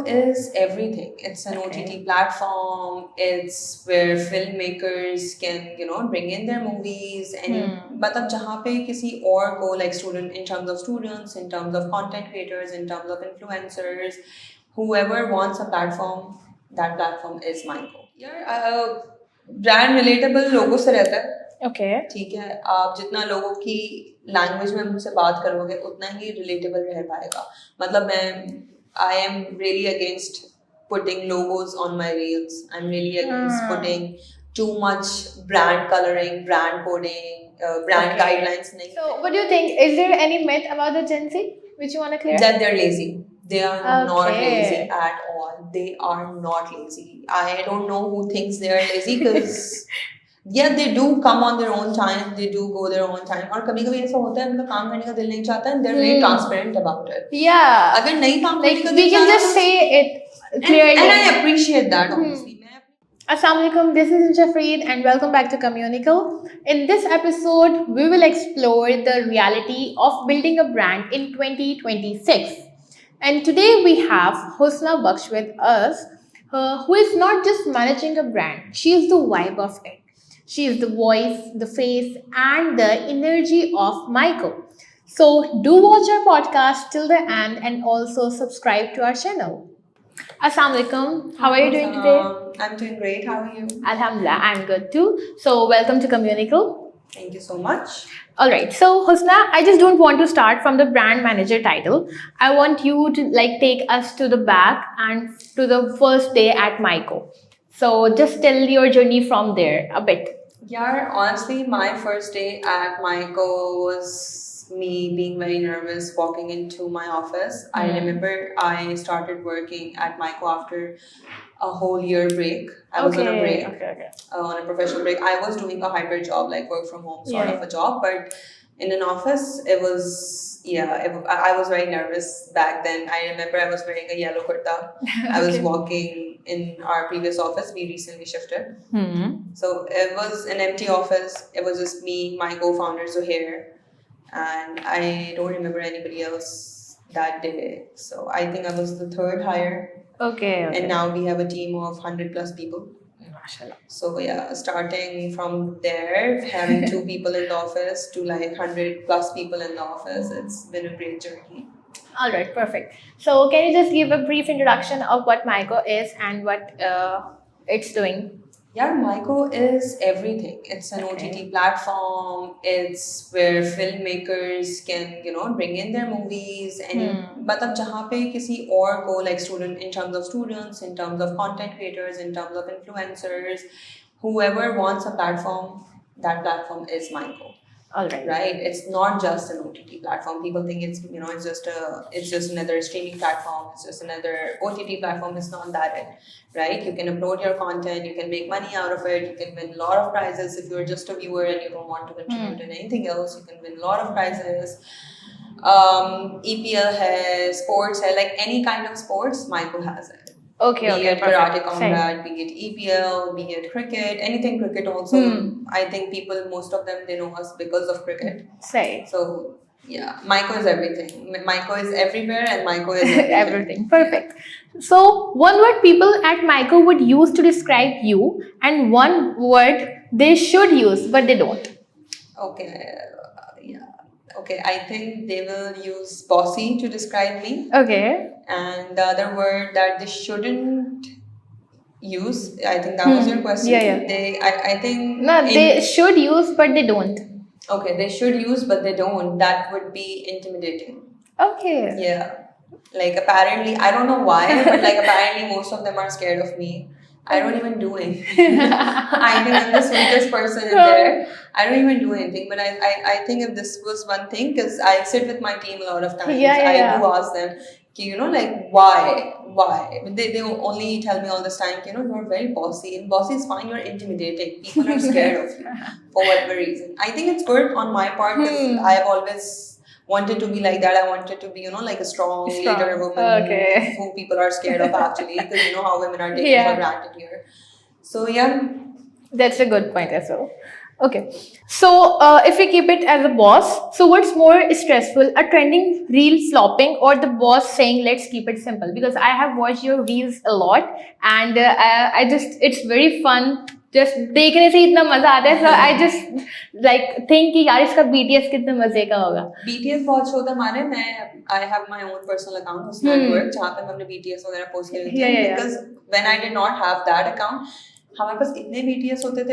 is everything. It's an Okay. OTT platform. It's where filmmakers can, bring in their movies. मतलब जहाँ पे किसी और को like student in terms of students, in terms of content creators, in terms of influencers, whoever wants a platform, that platform is Myco. यार brand relatable लोगों से रहता है. Okay. ठीक है, आप जितना लोगों की लैंग्वेज में मुझसे बात करोगे उतना ही रिलेटेबल रह पाएगा. मतलब मैं I am really against putting logos on my reels. I'm really against putting too much brand coloring, brand coding, brand Okay. guidelines. नहीं. So, what do you think? Is there any myth about the Gen Z which you want to clear? That they're lazy. They are not Okay. lazy at all. They are not lazy. I don't know who thinks they are lazy because yeah, they do come on their own time. They do go their own time. और कभी कभी ऐसा होता है उनका काम करने का दिल नहीं चाहता and they're very transparent about it. Yeah. अगर नहीं काम Like करने का we दिल can चाह just रहा say it clearly. and I appreciate that honestly. Assalamualaikum, this is Jafreed and welcome back to Communical. In this episode, we will explore the reality of building a brand in 2026. And today we have Husna Baksh with us, who is not just managing a brand, she is the vibe of it. She is the voice, the face, and the energy of Myco. So do watch our podcast till the end and also subscribe to our channel. Assalamualaikum. How are you doing today? I'm doing great. How are you? Alhamdulillah, I'm good too. So, welcome to Communical. Thank you so much. All right. So, Husna, I just don't want to start from the brand manager title. I want you to take us to the back and to the first day at Myco. So, just tell your journey from there a bit. Yeah, honestly, my first day at Myco was me being very nervous walking into my office. I remember I started working at Myco after a whole year break. I was on a break, on a professional break. I was doing a hybrid job, like work from home sort of a job, but in an office, it was, I was very nervous back then. I remember I was wearing a yellow kurta. I was walking in our previous office. We recently shifted. So it was an empty office. It was just me, my co-founder Zuhair, and I don't remember anybody else that day. So I think I was the third hire. Okay. And now we have a team of 100 plus people. So yeah, starting from there, having 2 people in the office to 100 plus people in the office, it's been a great journey. All right, perfect. So can you just give a brief introduction of what Myco is and what it's doing? Yeah, Myco is everything. It's an OTT platform. It's where filmmakers can, bring in their movies. मतलब जहाँ पे किसी और को like student in terms of students, in terms of content creators, in terms of influencers, whoever wants a platform, that platform is Myco. All right. Right. It's not just an OTT platform. People think it's it's just another streaming platform. It's just another OTT platform. It's not that, right? You can upload your content. You can make money out of it. You can win a lot of prizes if you're just a viewer and you don't want to contribute in anything else. You can win a lot of prizes. EPL has sports, like any kind of sports, Myco has it. Okay, be it Karate Combat, be it EPL, be it cricket, anything cricket also. I think people, most of them, they know us because of cricket. So yeah, Myco is everything. Myco is everywhere and Myco is everything. Perfect. So one word people at Myco would use to describe you and one word they should use but they don't. Okay, I think they will use bossy to describe me. Okay. And the other word that they shouldn't use, I think that was your question. Yeah. I think... No, they should use but they don't. Okay, they should use but they don't. That would be intimidating. Okay. Yeah. Apparently, I don't know why, but apparently most of them are scared of me. I don't even do anything. I think I'm the sweetest person in there. I don't even do anything. But I think if this was one thing, because I sit with my team a lot of times, I do ask them, why? But they only tell me all this time, you're very bossy. And bossy is fine, you're intimidating. People are scared of you for whatever reason. I think it's good on my part because I have always wanted to be like that. I wanted to be, a strong leader woman who people are scared of actually, because how women are taken for granted here. So yeah. That's a good point as well. Okay. So, if we keep it as a boss, so what's more stressful, a trending reel flopping or the boss saying, let's keep it simple? Because I have watched your reels a lot and I just, it's very fun. Just देखने से इतना मजा आता है, so I just like think कि यार इसका BTS कितने मजे का होगा. BTS बहुत शो था हमारे. मैं I have my own personal account उसमें work जहाँ पे मैं अपने BTS वगैरह पोस्ट कर लेती हूँ. Because when I did not have that account, हमारे पास इतने BTS होते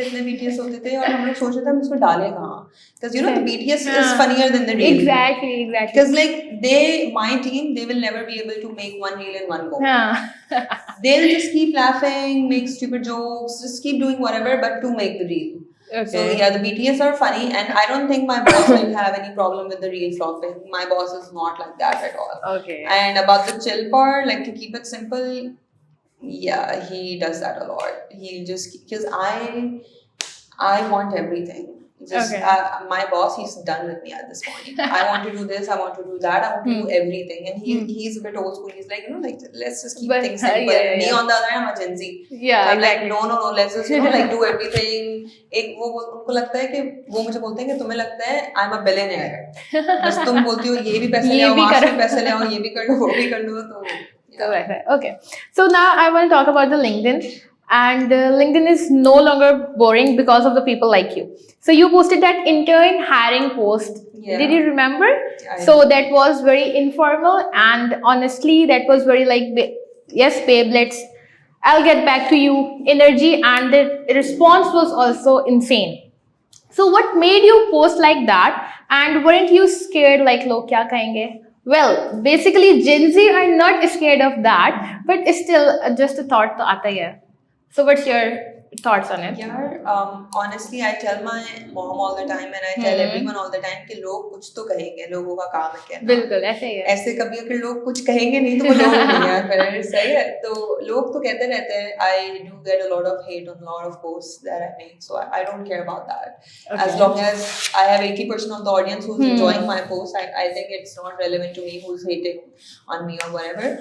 थे और हम लोग सोच रहे थे हम इसको डालें कहाँ. Because you know the BTS is funnier than the reel. Exactly. Because like my team, they will never be able to make one reel in one go. They'll just keep laughing, make stupid jokes, just keep doing whatever, but to make the reel. Okay. So yeah, the BTS are funny, and I don't think my boss will have any problem with the reel flopping. My boss is not like that at all. Okay. And about the chill part, like to keep it simple, yeah, he does that a lot. He'll just because I want everything. Just my boss, he's done with me at this point. I want to do this, I want to do that, I want to do everything, and he's a bit old school. He's like, like let's just keep things simple. Me on the other hand, I'm a Gen Z. Yeah, I'm like no, let's just like do everything. एक वो उनको लगता है कि वो मुझे बोलते हैं कि तुम्हें लगता है I'm a billionaire. बस तुम बोलती हो ये भी पैसे ले आओ, वहाँ से पैसे ले आओ, ये भी कर लो, वो भी कर लो तो. Okay. So now I want to talk about the LinkedIn. And LinkedIn is no longer boring because of the people like you. So you posted that intern hiring post. Yeah. Did you remember? So that was very informal and honestly that was very like, yes babe, I'll get back to you energy, and the response was also insane. So what made you post like that, and weren't you scared like log kya kahenge? Well, basically Gen Z are not scared of that, but still just a thought to aata hai. So what's your thoughts on it? Yeah, honestly, I tell my mom all the time and I tell everyone all the time कि लोग कुछ तो कहेंगे, लोगों का काम है कहना. बिल्कुल ऐसे ही है. ऐसे कभी अगर लोग कुछ कहेंगे नहीं तो वो लोग नहीं है. फिर सही है. तो लोग तो कहते रहते हैं. I do get a lot of hate on a lot of posts that I make, so I don't care about that. Okay. As long as I have 80% of the audience who's enjoying my post, I think it's not relevant to me who's hating on me or whatever.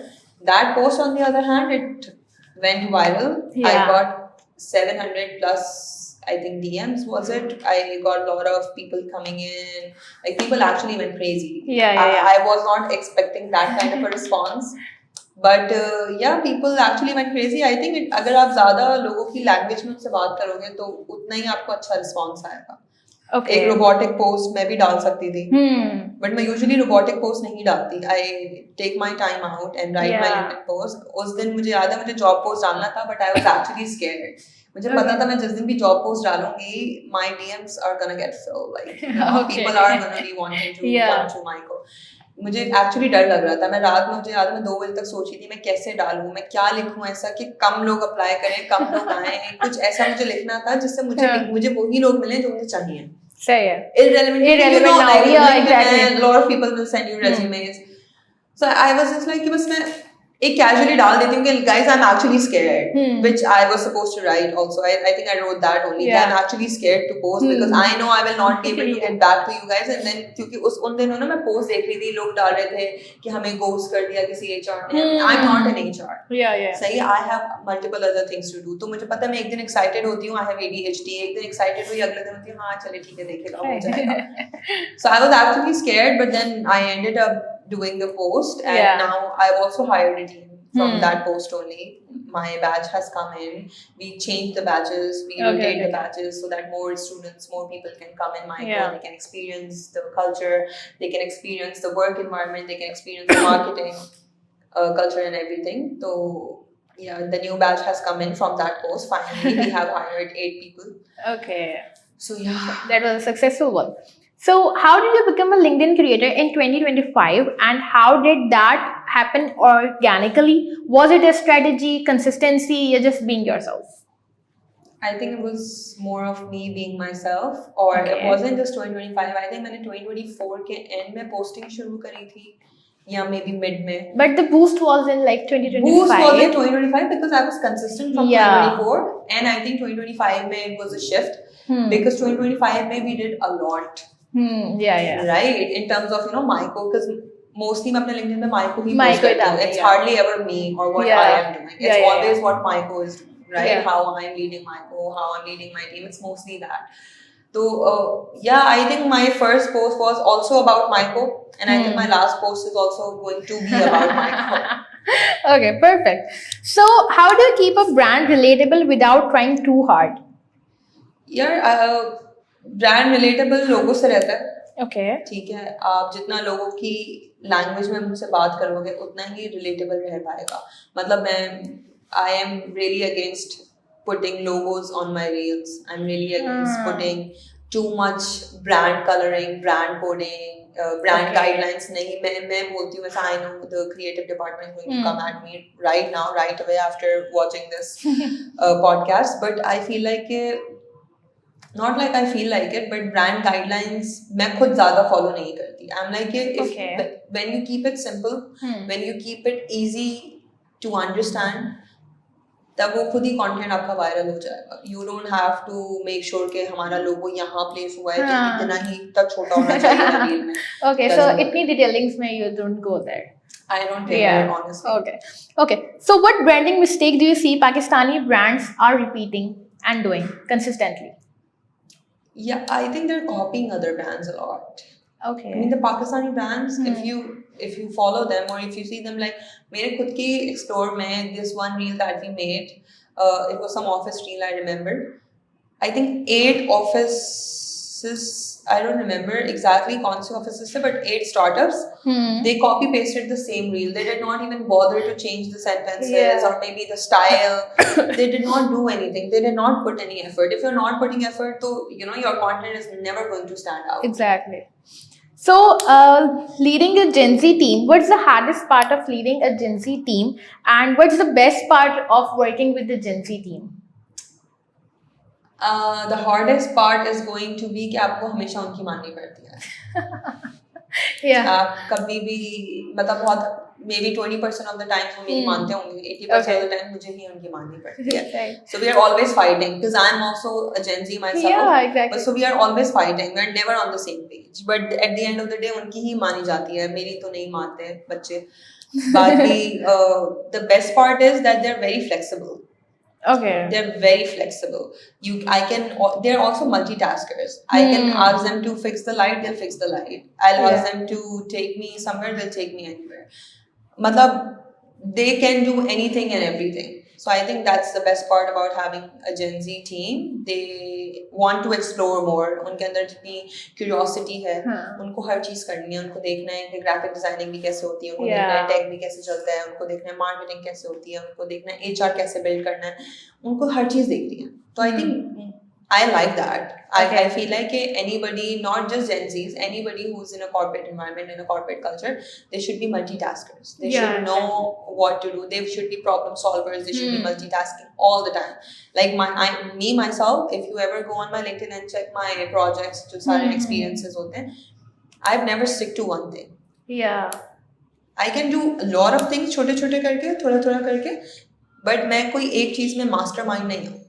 That post, on the other hand, it went viral. Yeah. I got 700 plus, I think, DMs, was it? I got a lot of people coming in. Like, people actually went crazy. Yeah. I was not expecting that kind of a response. But yeah, people actually went crazy. I think अगर आप ज़्यादा लोगों की language में उनसे बात करोगे तो उतना ही आपको अच्छा response आएगा. Okay. एक रोबोटिक पोस्ट मैं भी डाल सकती थी, बट मैं यूजुअली रोबोटिक पोस्ट नहीं डालती. I take my time out and write my limited post. उस दिन मुझे याद है मुझे जॉब पोस्ट डालना था, but I was actually scared. मुझे पता था मैं जिस दिन भी जॉब पोस्ट डालूंगी, my DMs are gonna get fill, like people are gonna be wanting to come to my को. मुझे एक्चुअली डर लग रहा था. मैं रात में, मुझे याद है मैं 2 बजे तक सोची थी मैं कैसे डालूं, मैं क्या लिखूं ऐसा कि कम लोग अप्लाई करें, कम लोग आए. कुछ ऐसा मुझे लिखना था जिससे मुझे वही लोग मिले जो मुझे चाहिए. सही है. Irrelevant now. Like, yeah, exactly. A lot of people will send you resumes. So I was just like कि बस मैं एक casually डाल देती हूँ कि guys I'm actually scared, which I was supposed to write also. I think I wrote that only. I'm actually scared to post because I know I will not be able to get back to you guys. And then क्योंकि उन दिनों ना मैं post देख रही थी, लोग डाल रहे थे कि हमें ghost कर दिया किसी HR ने. I'm not an HR. Yeah. सही, I have multiple other things to do. तो मुझे पता है मैं एक दिन excited होती हूँ, I have ADHD. एक दिन excited हुई, अगले दिन होती हूँ हाँ चले ठीक है देखेगा हो जाएगा. So I was actually scared, but then I ended up doing the post, and now I've also hired a team from that post only. My batch has come in. We changed the batches. We rotate the batches so that more students, more people can come in Micro. They can experience the culture. They can experience the work environment. They can experience the marketing culture and everything. So yeah, the new batch has come in from that post. Finally, we have hired 8 people. Okay. So yeah, that was a successful one. So how did you become a LinkedIn creator in 2025, and how did that happen organically? Was it a strategy, consistency, or just being yourself? I think it was more of me being myself, or it wasn't just 2025. I think मैंने 2024 के end में posting शुरू करी थी, या maybe mid में. But the boost was in like 2025. Boost was in 2025 because I was consistent from 2024, and I think 2025 में it was a shift because 2025 में we did a lot. Right, in terms of Myco, because mostly मैं अपने LinkedIn में Myco ही post करती हूँ. It's hardly ever me or what I am doing. It's always what Myco is doing, right? How I'm leading Myco, how I'm leading my team. It's mostly that. So yeah, I think my first post was also about Myco, and I think my last post is also going to be about Myco. Okay, perfect. So, how do you keep a brand relatable without trying too hard? यार brand relatable लोगों से रहता है, Okay. ठीक है, आप जितना लोगों की लैंग्वेज में मुझसे बात करोगे उतना ही रिलेटेबल रह पाएगा. मतलब मैं I am really against putting logos on my reels. I am really against putting too much brand colouring, brand coding, brand guidelines. नहीं, मैं बोलती हूँ ऐसा. I know the creative department going to come at me right now, right away after watching this podcast, but I feel like not like I feel like it, but brand guidelines मैं खुद ज़्यादा follow नहीं करती. I'm like when you keep it simple, when you keep it easy to understand, तब वो खुद ही content आपका viral हो जाएगा. You don't have to make sure कि हमारा लोगो यहाँ प्लेस हुआ है तो इतना ही तक छोटा होना चाहिए रील में. Okay, so इतनी डिटेलिंग्स में you don't go there. I don't think that, honestly. Okay. So what branding mistake do you see Pakistani brands are repeating and doing consistently? Yeah, I think they're copying other brands a lot. Okay. I mean the Pakistani brands, if you follow them or if you see them, like मेरे खुद की explore में this one reel that we made, it was some office reel I remember. I think 8 offices, I don't remember exactly कौन से offices थे, but 8 startups. They copy pasted the same reel. They did not even bother to change the sentences or maybe the style. They did not do anything. They did not put any effort. If you're not putting effort, so your content is never going to stand out. Exactly. So, leading a Gen Z team, what's the hardest part of leading a Gen Z team, and what's the best part of working with the Gen Z team? The hardest part is going to be कि आपको हमेशा उनकी माननी पड़ती है. Yeah. आप कभी भी मतलब बहुत maybe 20% of the time वो मेरी मानते होंगे, 80% of the time मुझे ही उनकी माननी पड़ती है. So we are always fighting because I'm also a Gen Z myself. Yeah, exactly. So we are always fighting. We are never on the same page. But at the end of the day उनकी ही मानी जाती है, मेरी तो नहीं मानते बच्चे. बाकी the best part is that they're very flexible. Okay. They're very flexible. They're also multitaskers. I can ask them to fix the light, they'll fix the light. I'll ask them to take me somewhere, they'll take me anywhere. Matlab, they can do anything and everything. So I think that's the best part about having a Gen Z team. They want to explore more. उनके अंदर जितनी curiosity है, उनको हर चीज करनी है. उनको देखना है कि graphic designing भी कैसे होती है, उनको देखना है tech भी कैसे चलता है, उनको देखना है marketing कैसे होती है, उनको देखना है HR कैसे build करना है. उनको हर चीज देखनी है. So I think I like that. I feel like anybody, not just Gen Zs, anybody who's in a corporate environment, in a corporate culture, they should be multitaskers. They should know what to do. They should be problem solvers. They should be multitasking all the time. Like myself, if you ever go on my LinkedIn and check my projects, जो सारे experiences होते हैं, I've never stick to one thing. Yeah. I can do a lot of things छोटे-छोटे करके, थोड़ा-थोड़ा करके, but मैं कोई एक चीज में mastermind नहीं हूँ.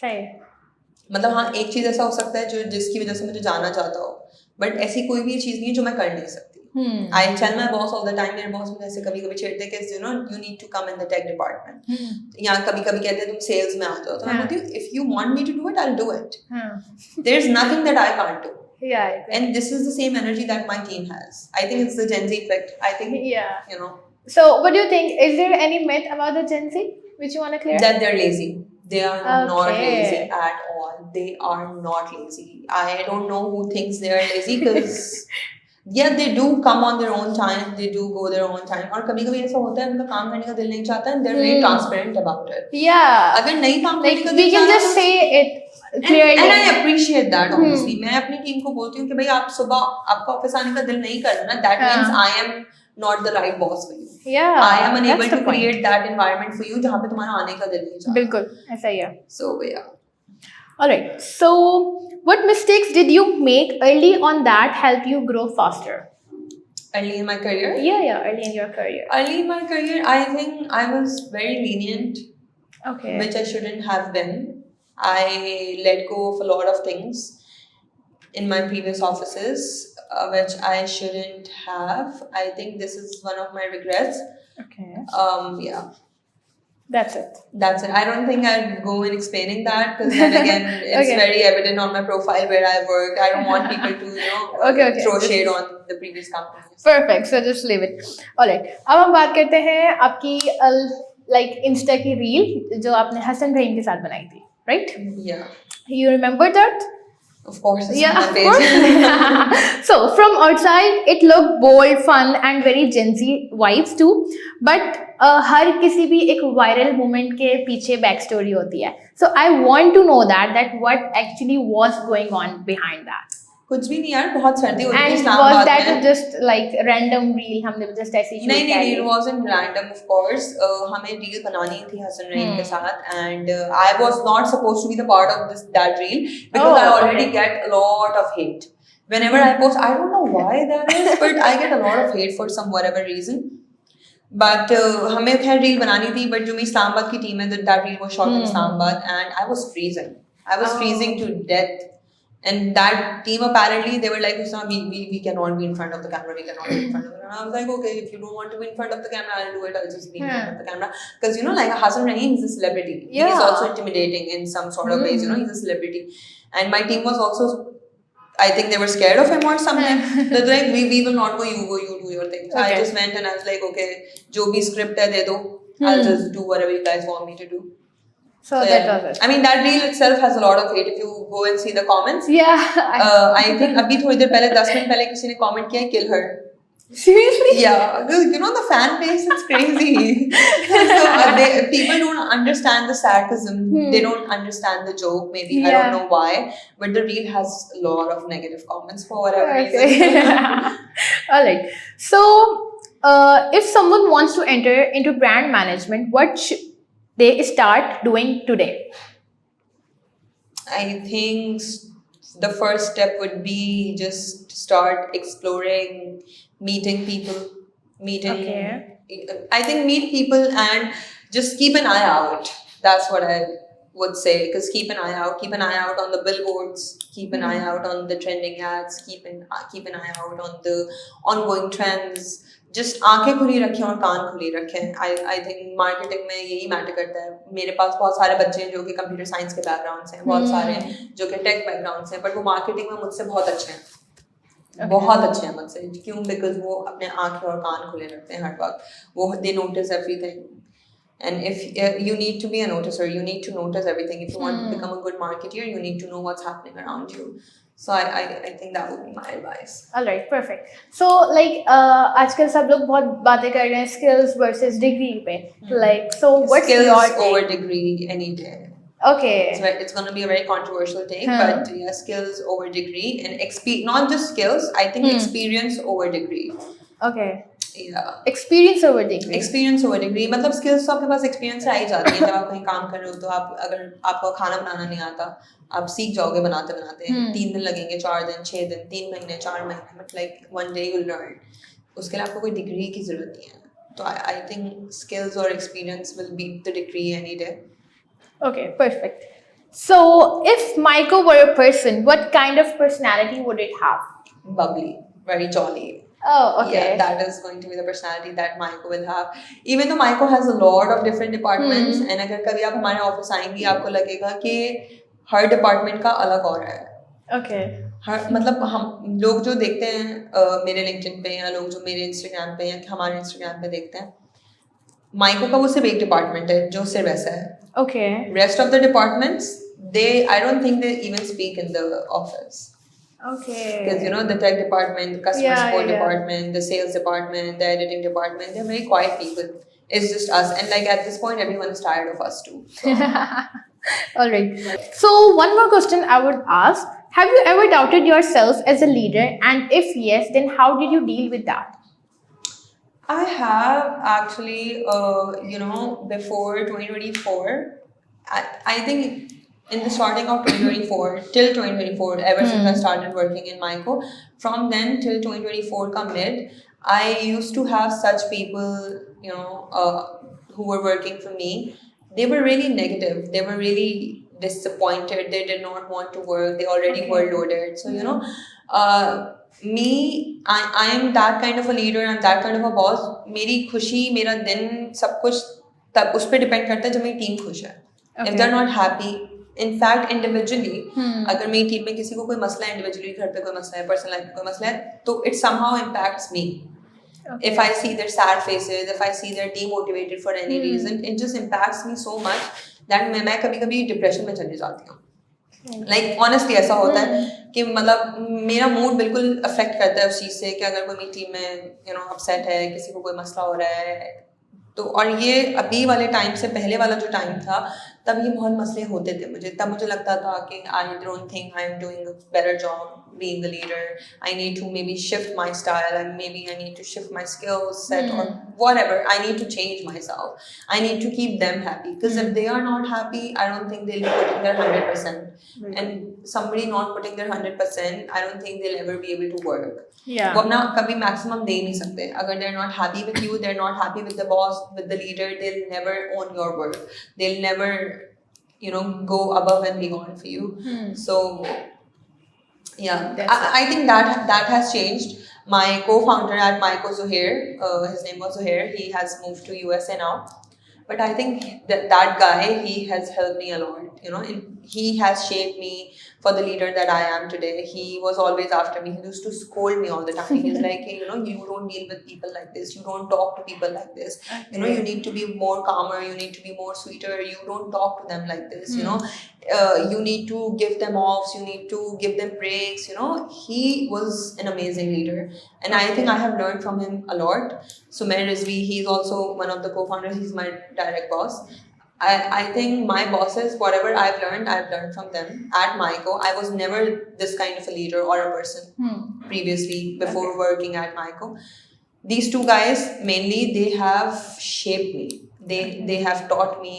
सही. मतलब हाँ, एक चीज ऐसा हो सकता है जिसकी वजह से मुझे जाना चाहता हो, बट ऐसी कोई भी चीज नहीं है जो मैं कर नहीं सकती. I tell my boss all the time. मेरे बॉस मुझे ऐसे कभी-कभी छेड़ते हैं कि you need to come in the tech department. या कभी-कभी कहते हैं तुम सेल्स में आ जाओ. तो मैं बोलती हूँ if you want me to do it, I'll do it. There's nothing that I can't do. Yeah. Exactly. And this is the same energy that my team has. I think it's the Gen Z effect. I think So what do you think? Is there any myth about the Gen Z which you want to clear? That they're lazy. They are not lazy at all. They are not lazy. I don't know who thinks they are lazy because yeah, they do come on their own time. They do go their own time. और कभी-कभी ऐसा होता है उनका काम करने का दिल नहीं चाहता and they're very transparent about it. Yeah. अगर नहीं काम करने का दिल चाहता, we can just say it clearly. And I appreciate that honestly. मैं अपनी टीम को बोलती हूँ कि भाई आप सुबह आपका ऑफिस आने का दिल नहीं कर रहा ना, that means I am not the right boss for you. Yeah, I am unable to create that environment for you जहाँ पे तुम्हारा आने का दिल नहीं चाहता. बिल्कुल ऐसा ही है. So yeah. Alright. So what mistakes did you make early on that help you grow faster? Early in my career? Yeah, early in your career. Early in my career, I think I was very lenient. Okay. Which I shouldn't have been. I let go of a lot of things in my previous offices, which I shouldn't have. I think this is one of my regrets. Okay. Yeah. That's it. That's it. I don't think I'd go in explaining that because then again, it's Okay. very evident on my profile where I worked. I don't want people to, Okay. throw shade on the previous companies. Perfect. So just leave it. Alright. अब हम बात करते हैं आपकी like Insta की reel जो आपने हसन रहीम के साथ बनाई थी, right? Yeah. You remember that? Of course, it's Yeah, on of my page. course. So from outside, it looked bold, fun, and very Gen Z vibes too. But हर किसी भी एक viral moment के पीछे backstory होती है. So I want to know that what actually was going on behind that. कुछ भी नहीं यार, बहुत सर्दी होती थी And इस्लामाबाद was that में. just like random reel हमने just ऐसे shoot नहीं, कर it Lee? wasn't random, of course. हमें reel बनानी थी हसन रहीम के साथ, and I was not supposed to be the part of that reel because I already get a lot of hate. Whenever I post, I don't know why that is, but I get a lot of hate for some whatever reason. But हमें खैर reel बनानी थी, but जो मेरी इस्लामाबाद की team है, that reel was shot in Islamabad, and I was freezing. I was freezing to death. And that team apparently they were like, Husna, we cannot be in front of the camera. We cannot be in front of the camera. I was like, okay, if you don't want to be in front of the camera, I'll do it. I'll just be in front of the camera. Because like Hassan Rahim is a celebrity. Yeah. He's also intimidating in some sort of ways. He's a celebrity. And my team was also, I think they were scared of him or something. They're like, we will not go. You go. You do your thing. So I just went and I was like, okay, jo bhi script hai de do. I'll just do whatever you guys want me to do. So that was it. I mean, that reel itself has a lot of hate. If you go and see the comments. Yeah. I think अभी थोड़ी देर पहले 10 minute पहले किसी ने comment किया kill her. Seriously? Yeah, the fan base, it's crazy. So people don't understand the sarcasm. They don't understand the joke. Maybe I don't know why, but the reel has a lot of negative comments for whatever reason. All right. So, if someone wants to enter into brand management, what should they start doing today? I think the first step would be just start exploring, meeting people, I think meet people and just keep an eye out. That's what I would say. Because keep an eye out on the billboards, keep an eye out on the trending ads, keep an eye out on the ongoing trends. Just आंखें खुली रखें और कान खुली रखें. I think marketing में यही matter करता है. मेरे पास बहुत सारे बच्चे हैं जो कि कंप्यूटर साइंस के बैकग्राउंड से हैं, बहुत सारे हैं जो कि टेक बैकग्राउंड से हैं, बट वो मार्केटिंग में मुझसे बहुत अच्छे हैं. बहुत अच्छे हैं मुझसे. क्यों? बिकॉज वो अपने आंखें और कान खुले रखते हैं हर वक्त. वो they notice everything. And if you need to be a noticer, you need to notice everything. If you want to become a good marketeer, you need to know what's happening around you. So I think that would be my advice. All right, perfect. So like आजकल सब लोग बहुत बातें कर रहे हैं skills versus degree पे. Like so what's skills your take? over degree any day. Okay. It's going to be a very controversial take, but yeah, skills over degree and not just skills. I think experience over degree. Okay. Yeah. Experience over degree. Experience over degree. मतलब skills तो आपके पास experience से आ ही जाती है. जब आप कहीं काम कर रहे हो तो आप अगर आपको खाना बनाना नहीं आता, आप सीख जाओगे बनाते बनाते. 3 दिन लगेंगे, 4 दिन, 6 दिन, 3 महीने, 4 महीने, but like one day you'll learn. उसके लिए आपको कोई degree की जरूरत नहीं है. तो I think skills or experience will beat the degree any day. Okay, perfect. So if Maiko were a person, what kind of personality would it have? Bubbly, very jolly. Oh, okay. Yeah, that is going to be the personality that Maiko will have. Even though Maiko has a lot of different departments, and अगर कभी आप हमारे office आएंगी आपको लगेगा कि हर department का अलग और है. Okay. मतलब हम लोग जो देखते हैं मेरे लिंक्डइन पे या लोग जो मेरे इंस्टाग्राम पे या हमारे इंस्टाग्राम पे देखते हैं, माइको का वो सिर्फ एक डिपार्टमेंट है जो सिर्फ ऐसा है. Okay. Rest of the departments, I don't think they even speak in the office. Okay. Because the tech department, customer support department, the sales department, the editing department, they're very quiet people. It's just us, and like at this point, everyone is tired of us too. So. All right. So one more question I would ask: have you ever doubted yourself as a leader? And if yes, then how did you deal with that? I have actually, before 2024, I think in the starting of 2024 till 2024, ever since I started working in Maiko, from then till 2024 ka mid, I used to have such people, who were working for me. They were really negative. They were really disappointed. They did not want to work. They already were loaded. So, I am that kind of a leader. I'm that kind of a boss. मेरी खुशी, मेरा दिन, सब कुछ तब उस पर depend करता है जब मेरी टीम खुश है. If they're not happy, in fact individually, अगर मेरी टीम में किसी को कोई मसला है, individually घर पे कोई मसला है, personal life में कोई मसला है, तो it somehow impacts me. If I see their sad faces, if I see they're demotivated for any reason, it just impacts me so much that मैं कभी-कभी डिप्रेशन में चली जाती हूँ. Like honestly ऐसा होता है कि मतलब मेरा मूड बिल्कुल अफेक्ट करता है उस चीज़ से कि अगर कोई मेरी टीम में अपसेट है, किसी को कोई मसला हो रहा है, तो और ये अभी वाले टाइम से पहले वाला जो टाइम था तब ये बहुत मसले होते थे मुझे. तब मुझे लगता था कि आई don't think I am doing a better job being a leader. I need to maybe shift my style, and maybe I need to shift my skill set or whatever. I need to change myself. I need to keep them happy, because if they are not happy, I don't think they'll be putting their 100%. And somebody not putting their 100%, I don't think they'll ever be able to work. Yeah. वो अपना कभी maximum दे नहीं सकते. अगर they're not happy with you, they're not happy with the boss, with the leader, they'll never own your work. They'll never, go above and beyond for you. So yeah, I think that has changed. My co-founder at Myco, Zuhair, his name was Zuhair. He has moved to USA now, but I think that guy, he has helped me a lot. He has shaped me for the leader that I am today. He was always after me. He used to scold me all the time. He's like, hey, you don't deal with people like this. You don't talk to people like this. You need to be more calmer. You need to be more sweeter. You don't talk to them like this. You need to give them offs. You need to give them breaks. He was an amazing leader, and I think I have learned from him a lot. Sumer Rizvi, he's also one of the co-founders. He's my direct boss. I think my bosses, whatever I've learned from them at Myco. I was never this kind of a leader or a person previously before working at Myco. These two guys mainly, they have shaped me. They have taught me.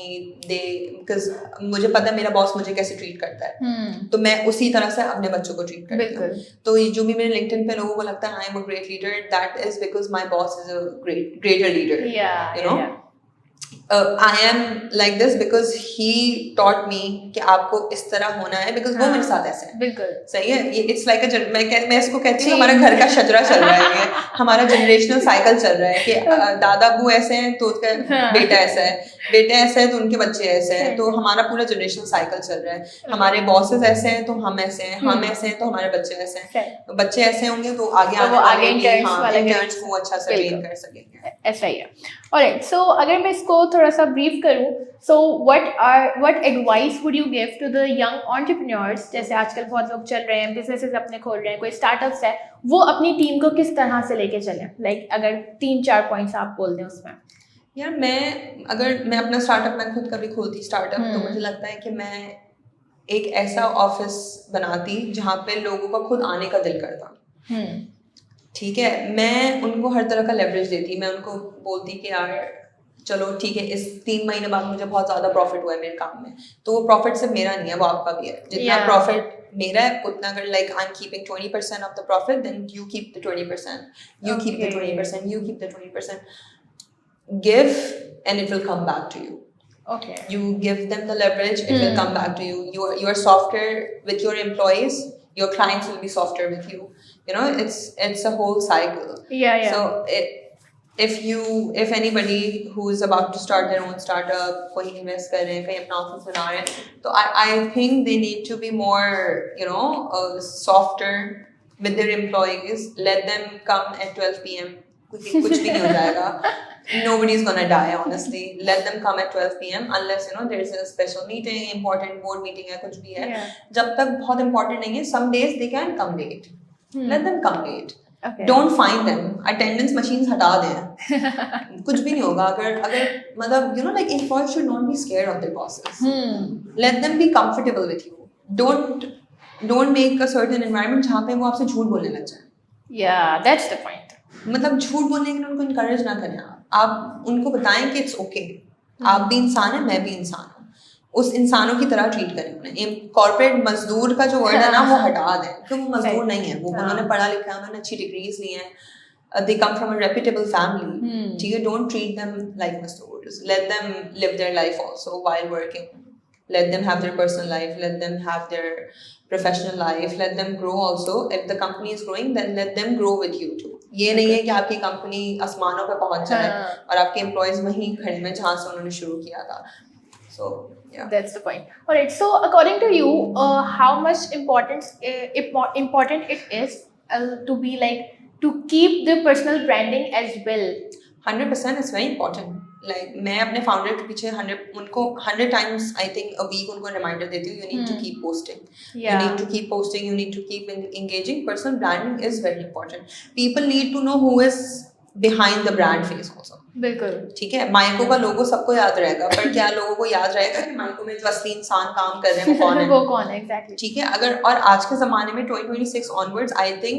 Because मुझे पता है मेरा boss मुझे कैसे treat करता है, तो मैं उसी तरह से अपने बच्चों को ट्रीट करती हूँ. तो ये जो भी मेरे LinkedIn पे लोगों को लगता है I am a great leader, that is because my boss is a greater leader. Yeah. I am like this because he taught me कि आपको इस तरह होना है, because वो मेरे साथ ऐसे है. बिल्कुल सही है. It's like मैं इसको कहती हूँ हमारा घर का शजरा चल रहा है, हमारा जनरेशनल साइकिल चल रहा है कि दादा अबू ऐसे हैं तो उसका बेटा ऐसा है, बेटे ऐसे हैं तो उनके बच्चे ऐसे हैं, तो हमारा पूरा जनरेशनल साइकिल चल रहा है. हमारे बॉसेस ऐसे हैं तो हम ऐसे हैं, हम ऐसे हैं तो हमारे बच्चे ऐसे हैं, तो बच्चे ऐसे होंगे तो आगे इंटर्न्स को अच्छा से ट्रेन कर सकेंगे. ऐसा ही है. Alright, so अगर मैं इसको थोड़ा सा ब्रीफ करूँ, so what advice would you give to the young entrepreneurs? जैसे आजकल बहुत लोग चल रहे हैं, businesses अपने खोल रहे हैं, कोई स्टार्टअप्स है, वो अपनी टीम को किस तरह से लेके चलें? Like अगर 3-4 पॉइंट्स आप बोल दें उसमें. यार अगर मैं अपना स्टार्टअप, मैं खुद कभी खोलती स्टार्टअप, तो मुझे लगता है कि मैं एक ऐसा ऑफिस बनाती जहाँ पे लोगों का खुद आने का दिल करता. ठीक है, मैं उनको हर तरह का लेवरेज देती. मैं उनको बोलती कि यार चलो ठीक है, इस 3 महीने बाद मुझे बहुत ज़्यादा प्रॉफिट हुआ है मेरे काम में, तो वो प्रॉफिट सिर्फ मेरा नहीं है, वो आपका भी है. जितना प्रॉफिट मेरा है उतना, अगर like I am keeping 20% of the profit, then you keep the 20%, you keep the 20%, you keep the 20%. Give and it will come back to you. Okay. You give them the leverage, it will come back to you. You are softer with your employees, your clients will be softer with you. It's a whole cycle. Yeah. So if anybody who is about to start their own startup, कोई invest कर रहे हैं, कहीं अपना office बना रहे हैं, तो I think they need to be more softer with their employees. Let them come at 12 p.m. कुछ भी नहीं हो जाएगा. Nobody's gonna die, honestly. Let them come at 12 p.m. unless there is a special meeting, important board meeting है, कुछ भी है. जब तक बहुत important नहीं है, some days they can come late. Let them come late. Okay. Don't find them. Attendance machines हटा दें. कुछ भी नहीं होगा. अगर मतलब like employees should not be scared of their bosses. Let them be comfortable with you. Don't make a certain environment जहाँ पे वो आपसे झूठ बोलने लग जाए. Yeah, that's the point. मतलब झूठ बोलने के लिए उनको इनकरेज ना करें. आप उनको बताएं कि इट्स ओके, आप भी इंसान हैं, मैं भी इंसान हूँ. उस इंसानों की तरह ट्रीट करें उन्हें. कॉर्पोरेट मजदूर का जो वर्ड है ना, वो हटा दें, क्योंकि वो मजदूर नहीं है. वो उन्होंने पढ़ा लिखा है, उन्होंने अच्छी डिग्रीज ली हैं, they come from a reputable family. ठीक है, don't treat them like मजदूर. Let them live their life also while working. let them have their personal life, let them have their professional life, let them grow also. If the company is growing, then let them grow with you too. ये नहीं है कि आपकी company आसमानों पे पहुंच जाए और आपके एम्प्लॉयज वहीं खड़े में जहाँ से उन्होंने शुरू किया था. So yeah, that's the point. All right, so according to you, how much important it is to be like to keep the personal branding as well? 100% is very important. Like मैं अपने फाउंडर के पीछे 100 times I think a week उनको reminder देती हूँ. You need to keep posting. You need to keep posting. You need to keep engaging. Personal branding is very important. People need to know who is behind the brand face also. बिल्कुल. ठीक है, micro का लोगो सबको याद रहेगा, पर क्या लोगों को याद रहेगा कि माइको में जो असली इंसान काम कर रहे हैं वो कौन है? वो कौन है exactly. ठीक है, अगर और आज के ज़माने में 2026 onwards I think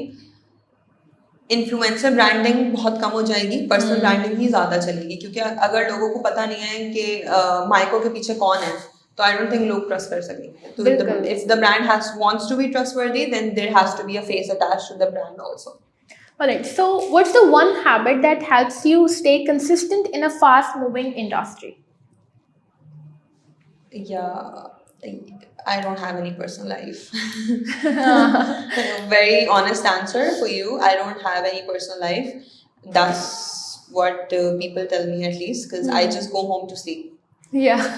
influencer branding बहुत कम हो जाएगी, पर्सनल ब्रांडिंग ही ज़्यादा चलेगी, क्योंकि अगर लोगों को पता नहीं है कि माइको के पीछे कौन है तो आई डोंट थिंक लोग ट्रस्ट कर सकेंगे. तो if the brand wants to be trustworthy then there has to be a face attached to the brand also. Alright, so what's the one habit that helps you stay consistent in a fast-moving industry? Yeah, I don't have any personal life. Very honest answer for you. I don't have any personal life. That's what people tell me at least, because I just go home to sleep. Yeah.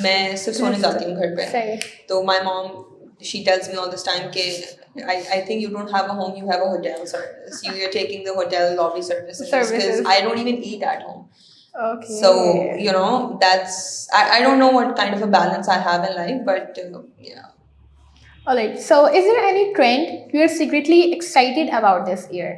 मैं सिर्फ सोने जाती हूँ घर पे. तो my mom, she tells me all this time कि I think you don't have a home, you have a hotel service. You're taking the hotel lobby services. Because I don't even eat at home. Okay. So, you know, that's, I don't know what kind of a balance I have in life, but yeah. Alright, so is there any trend you're secretly excited about this year?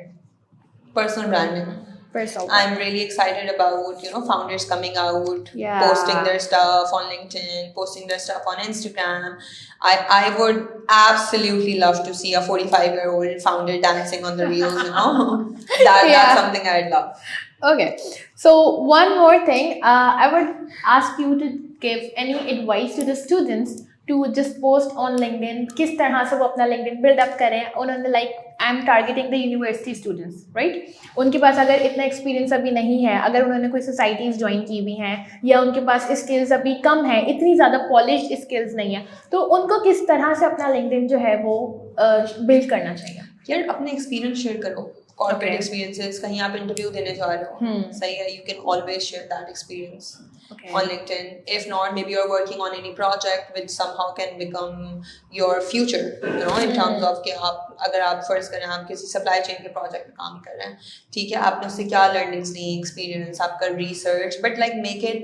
Personal branding. I'm really excited about, you know, founders coming out, posting their stuff on LinkedIn, posting their stuff on Instagram. I would absolutely love to see a 45-year-old founder dancing on the reels, you know. That's something I'd love. Okay, so one more thing, I would ask you to give any advice to the students to just post on LinkedIn. किस तरह से वो अपना LinkedIn build up करें. उन्होंने like I'm targeting the university students, right? उनके पास अगर इतना experience अभी नहीं है, अगर उन्होंने कोई societies join की भी हैं या उनके पास skills अभी कम है, इतनी ज़्यादा polished skills नहीं है, तो उनको किस तरह से अपना LinkedIn जो है वो build करना चाहिए? यार अपने experience share करो. Corporate experiences, कहीं आप interview देने जा रहे हो, सही है, you can always share that experience on LinkedIn. If not, maybe you're working on any project which somehow can become your future, you know, in terms of कि आप अगर आप फर्ज करें आप किसी supply chain के project पे काम कर रहे हैं, ठीक है, आपने उससे क्या learnings ली, experience, आपका research, but like make it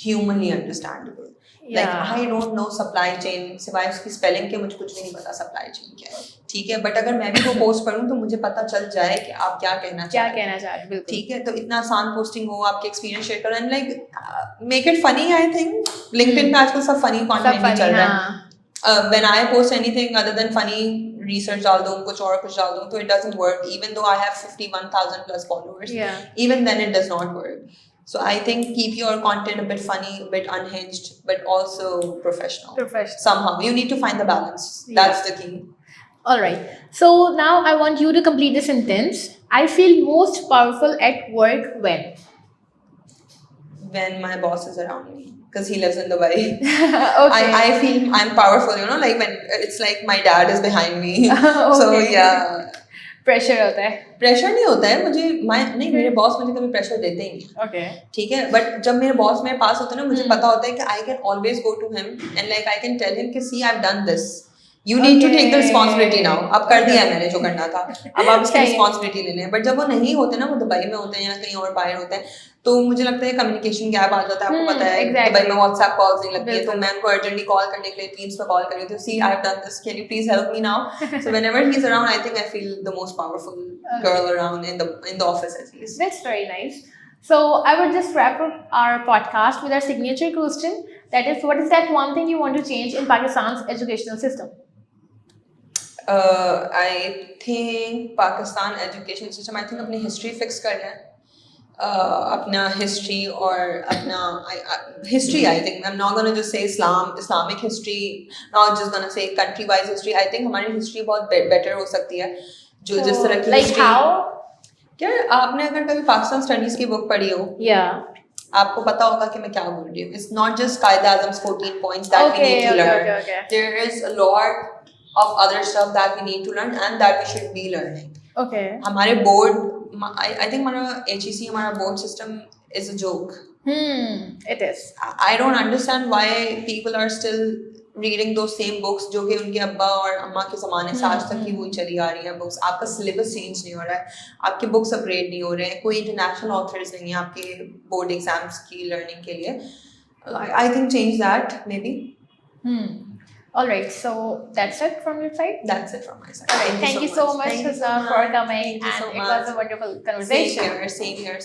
humanly understandable. Like I don't know supply chain सिवाय उसकी spelling के मुझे कुछ भी नहीं पता supply chain क्या है, ठीक है, बट अगर मैं भी वो पोस्ट करूँ तो मुझे पता चल जाए कि आप क्या कहना चाह रहे हैं, ठीक है, तो इतना आसान पोस्टिंग हो, आपके एक्सपीरियंस शेयर करो and like make it funny. I think LinkedIn पे आजकल सब फनी कंटेंट ही चल रहा है. When I post anything other than funny research डाल दूँ, कुछ डाल दूँ, तो it doesn't work even though I have 51,000 plus followers. Even then it does not work. So I think keep your content a bit funny, a bit unhinged, but also professional. Somehow you need to find the balance. That's the key. All right. So now I want you to complete the sentence. I feel most powerful at work when my boss is around me, because he lives in Dubai. Okay. I feel I'm powerful, you know, like when it's like my dad is behind me. Okay. So yeah. Pressure होता है? Pressure नहीं होता है मुझे, नहीं मेरे boss मुझे कभी प्रेशर देते ही नहीं. Okay. ठीक है, बट जब मेरे बॉस मेरे पास होते हैं ना, मुझे पता होता है कि I can always go to him and like I can tell him कि see I have done this, you need to take the responsibility now. अब कर दिया है मैंने जो करना था, अब आप इसकी रिस्पॉन्सिबिलिटी ले लें. बट जब वो नहीं होते ना, वो दुबई में होते हैं या कहीं और बाहर होते हैं, तो मुझे लगता है कम्युनिकेशन गैप आ जाता है. आपको पता है दुबई में व्हाट्सएप कॉल्स नहीं लगती है, तो मैं उनको अर्जेंटली कॉल करने के लिए टीम्स पे कॉल कर रही थी, see I have done this, can you please help me now. So whenever he is around I think I feel the most powerful girl around in the office at least. That's very nice. So I would just wrap up our podcast with our signature question, that is, what is that one thing you want to change in Pakistan's educational system? I think Pakistan education system, I think अपनी history fix करना है. अपना history और अपना history, I think I'm not gonna just say Islamic history, not just gonna say country wise history. I think हमारी history बहुत better हो सकती है. जो जिस तरह की like history, how? क्या आपने अगर कभी पाकिस्तान स्टडीज की बुक पढ़ी हो, आपको पता होगा कि मैं क्या बोल रही हूँ. It's not just Qaeda Azam's 14 points that we need to learn. Okay. There is a lot of other stuff that we need to learn and that we should be learning. Okay. हमारे board, I think हमारा HEC, हमारा board system is a joke. It is. I don't understand why people are still reading those same books जो कि उनके अब्बा और अम्मा के ज़माने से आज तक की वही चली आ रही हैं books. आपका syllabus change नहीं हो रहा है, आपके books upgrade नहीं हो रहे हैं, कोई international authors नहीं है आपके board exams की learning के लिए. I think change that maybe. All right. So that's it from your side. That's it from my side. All right. Thank you so much, Thank you so Hussna, for much. coming, Thank you and so it much. was a wonderful conversation. Same here.